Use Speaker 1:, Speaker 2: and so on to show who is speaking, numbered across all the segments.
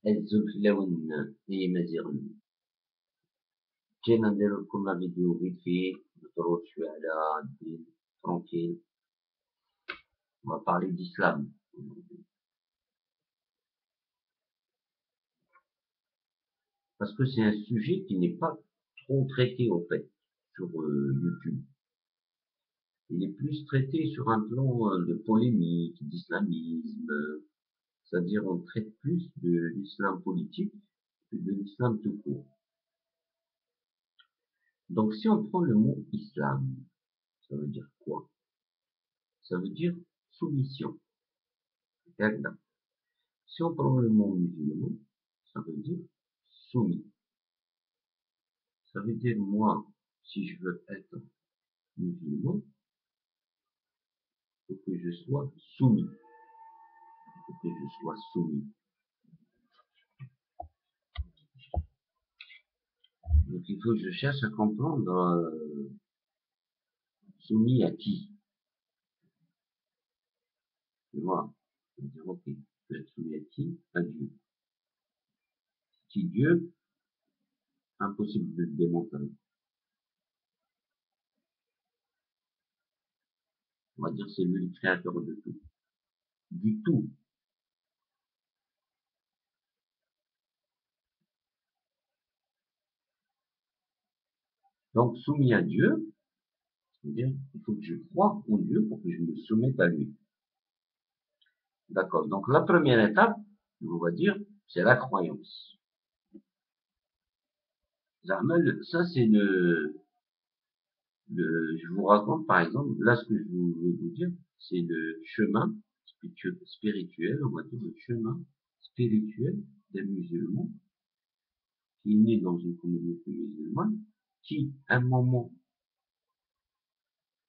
Speaker 1: الزلفلون يمازيغن جينا ندير لكم لا فيديو فيت في ندرو شوية على الدين ترونكيل on va parler d'islam parce que c'est un sujet qui n'est pas trop traité au fait sur YouTube. Il est plus traité sur un plan de polémique, d'islamisme, c'est-à-dire on traite plus de l'islam politique que de l'islam tout court. Donc si on prend le mot islam, ça veut dire quoi? Ça veut dire soumission. Si on prend le mot musulman, ça veut dire soumis. Ça veut dire moi, si je veux être musulman, il faut que je sois soumis. Il faut que je sois soumis. Donc il faut que je cherche à comprendre soumis à qui. Tu vois, je vais dire ok, je peux être soumis à qui? À Dieu. Qui Dieu? Impossible de le démontrer. On va dire c'est lui le créateur de tout. Du tout. Donc soumis à Dieu, c'est-à-dire il faut que je croie en Dieu pour que je me soumette à lui. D'accord. Donc la première étape, on va dire, c'est la croyance. Ça c'est je vous raconte par exemple, là ce que je veux vous dire, c'est le chemin spirituel, on va dire le chemin spirituel des musulmans qui est né dans une communauté musulmane, qui à un moment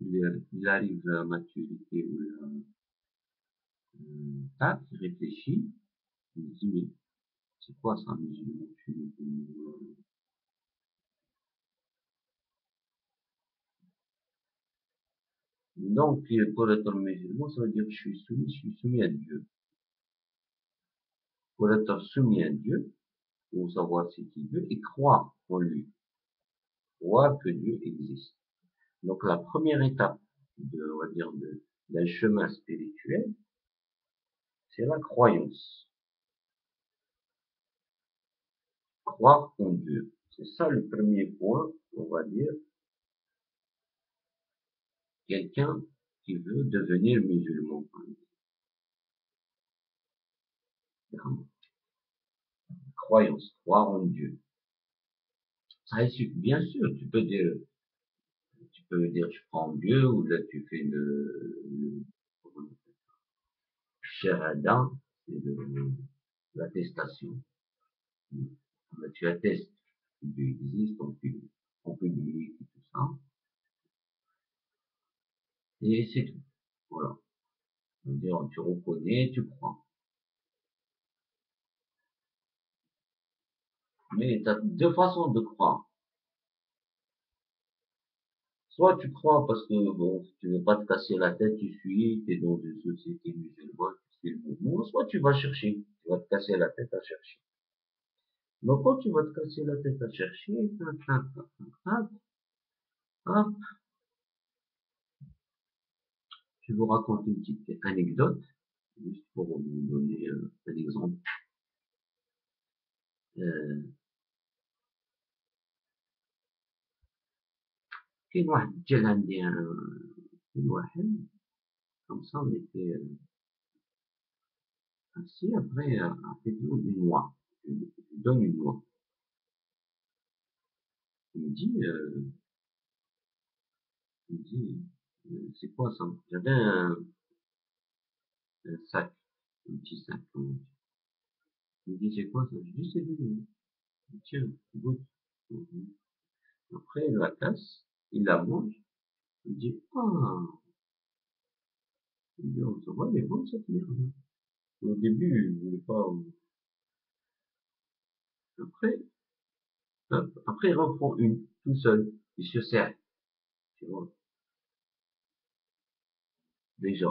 Speaker 1: il arrive à maturité ou tac, il réfléchit, il dit mais c'est quoi ça un musulman? Donc, pour être musulman, ça veut dire que je suis soumis à Dieu. Pour être soumis à Dieu, pour savoir c'est qui Dieu, et croire en lui. Croire que Dieu existe. Donc, la première étape on va dire, d'un chemin spirituel, c'est la croyance. Croire en Dieu. C'est ça le premier point, on va dire, quelqu'un qui veut devenir musulman. Croyance, croire en Dieu. Ça suffit. Bien sûr, tu peux dire je crois en Dieu, ou là tu fais le shahada, c'est l'attestation. Là, tu attestes que Dieu existe en public et tout ça. Et c'est tout. Voilà. C'est-à-dire, tu reconnais, tu crois. Mais tu as deux façons de croire. Soit tu crois parce que bon, tu veux pas te casser la tête, tu es dans une société musulmane, tu suis le mouvement, soit tu vas chercher, tu vas te casser la tête à chercher. Donc quand tu vas te casser la tête à chercher, hop, je vous raconte une petite anecdote, juste pour vous donner un exemple. كاين واحد جا عندي كاين واحد comme ça on était assis après عطيتلو une noix je donne une noix il me dit c'est quoi ça? J'avais un sac, un petit sac. Il me dit c'est quoi ça? Je dis c'est de l'eau. Tiens, goûte. Après il la casse, il la mange, il me dit ah, il me dit on se voit, elle est bonne cette merde. Au début, il voulait pas. Après, après il reprend une, tout seul, il se sert, tu vois. Déjà,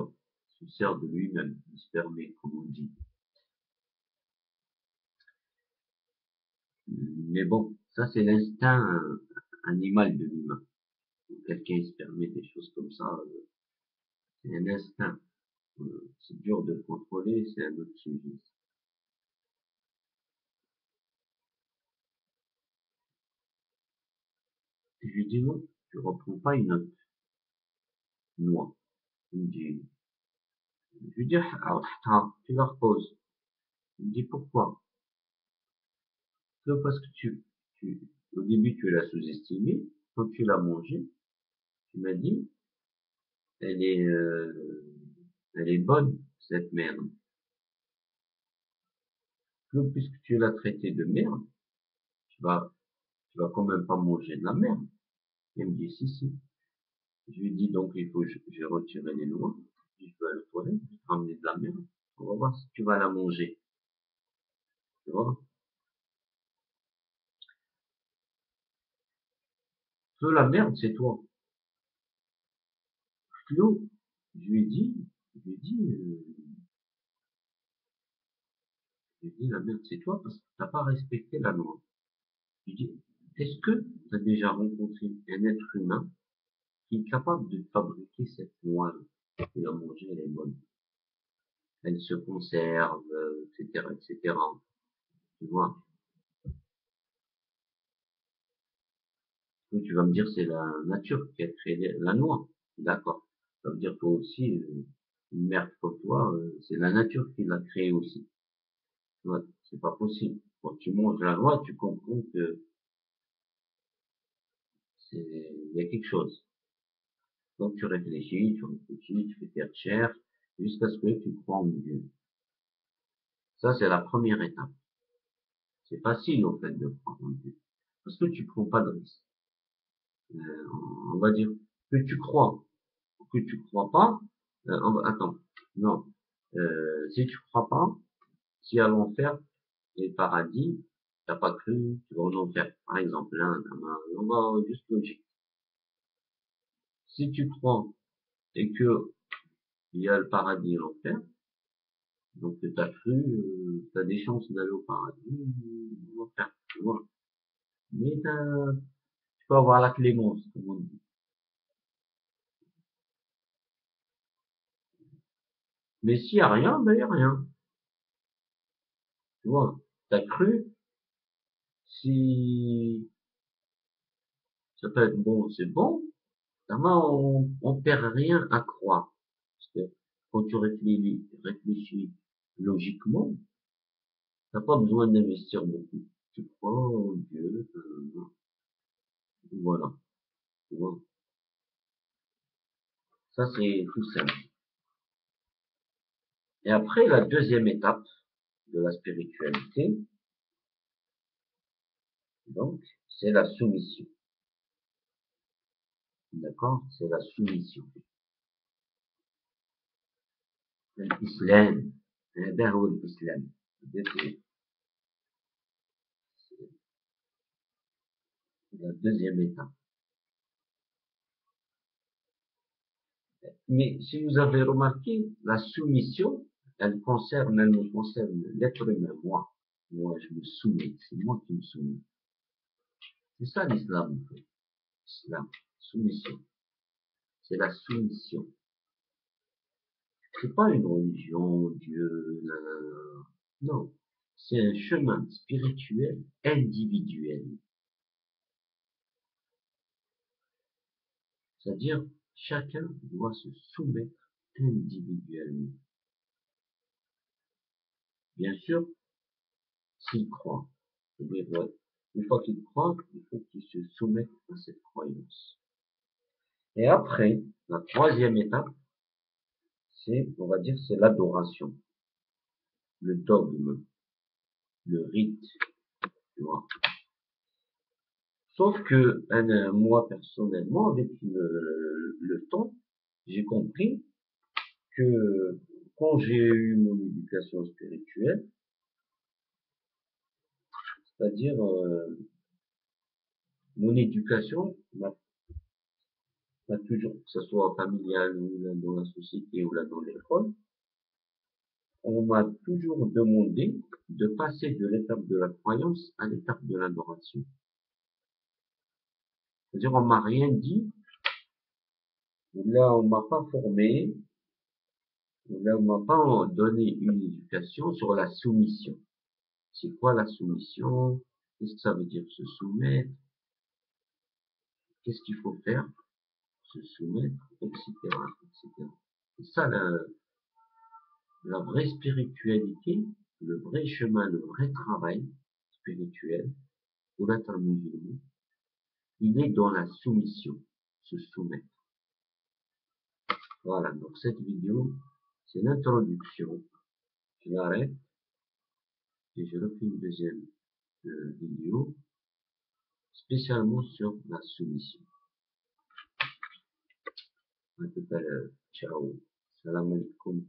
Speaker 1: il se sert de lui-même, il se permet, comme on dit. Mais bon, ça c'est l'instinct animal de l'humain. Quelqu'un se permet des choses comme ça, c'est un instinct. C'est dur de le contrôler, c'est un autre sujet. Je lui dis non, tu reprends pas une autre noix. Il me dit, je lui dis, alors, tu la reposes. Il me dit pourquoi? Parce que au début tu l'as sous-estimée, quand tu l'as mangée, tu m'as dit, elle est, euh, elle est bonne, cette merde. Puisque tu l'as traitée de merde, tu vas quand même pas manger de la merde. Il me dit, si, si. Je lui dis, donc, il faut, j'ai retiré les noix. Je vais à la toilette, je vais te ramener de la merde. On va voir si tu vas la manger. Tu vois? Que la merde, c'est toi. Flo, je lui ai dit, la merde, c'est toi parce que t'as pas respecté la loi. Je lui dis, est-ce que tu as déjà rencontré un être humain qui est capable de fabriquer cette noix-là? Et la manger, elle est bonne. Elle se conserve, etc., etc. Tu vois? Donc, tu vas me dire, c'est la nature qui a créé la noix. D'accord. Ça veut dire toi aussi, une merde comme toi, c'est la nature qui l'a créée aussi. Tu vois, c'est pas possible. Quand tu manges la noix, tu comprends que il y a quelque chose. Donc tu réfléchis, tu fais tes recherches, jusqu'à ce que tu crois en Dieu. Ça, c'est la première étape. C'est facile, au fait, de croire en Dieu. Parce que tu prends pas de risque. On va dire que tu crois pas, attends, non, si tu crois pas, si à l'enfer et le paradis, t'as pas cru, tu vas en enfer. Par exemple, là, on va juste logique. Si tu crois et que il y a le paradis et l'enfer, donc t'as cru, t'as des chances d'aller au paradis ou l'enfer, tu vois. Mais tu peux avoir la clémence, comme on dit. Mais s'il y a rien, ben il y a rien. Tu vois. T'as cru, si ça peut être bon, c'est bon. Vraiment, on perd rien à croire. Parce que quand tu réfléchis logiquement, t'as pas besoin d'investir beaucoup. Tu crois en Dieu, voilà. Tu vois. Ça, c'est tout simple. Et après, la deuxième étape de la spiritualité, donc, c'est la soumission. D'accord? C'est la soumission. L'islam. L'islam. C'est la deuxième étape. Mais si vous avez remarqué, la soumission, elle me concerne l'être humain, moi. Moi, je me soumets. C'est moi qui me soumets. C'est ça l'islam, en fait. Islam. Soumission. C'est la soumission. C'est pas une religion, Dieu, non. C'est un chemin spirituel individuel. C'est-à-dire, chacun doit se soumettre individuellement. Bien sûr, s'il croit. C'est-à-dire, une fois qu'il croit, il faut qu'il se soumette à cette croyance. Et après, la troisième étape, c'est, on va dire, c'est l'adoration, le dogme, le rite, tu vois. Sauf que, moi, personnellement, avec le temps, j'ai compris que quand j'ai eu mon éducation spirituelle, c'est-à-dire mon éducation m'a toujours, que ce soit familiale ou là dans la société ou là dans l'école, on m'a toujours demandé de passer de l'étape de la croyance à l'étape de l'adoration. C'est-à-dire, on m'a rien dit, là, on m'a pas formé, là, on m'a pas donné une éducation sur la soumission. C'est quoi la soumission? Qu'est-ce que ça veut dire se soumettre? Qu'est-ce qu'il faut faire? Se soumettre, etc., etc. C'est ça la vraie spiritualité, le vrai chemin, le vrai travail spirituel pour être musulman. Il est dans la soumission, se soumettre. Voilà, donc cette vidéo, c'est l'introduction. Je l'arrête et je refais une deuxième vidéo spécialement sur la soumission. À tout à l'heure. Ciao. Salam alaikum.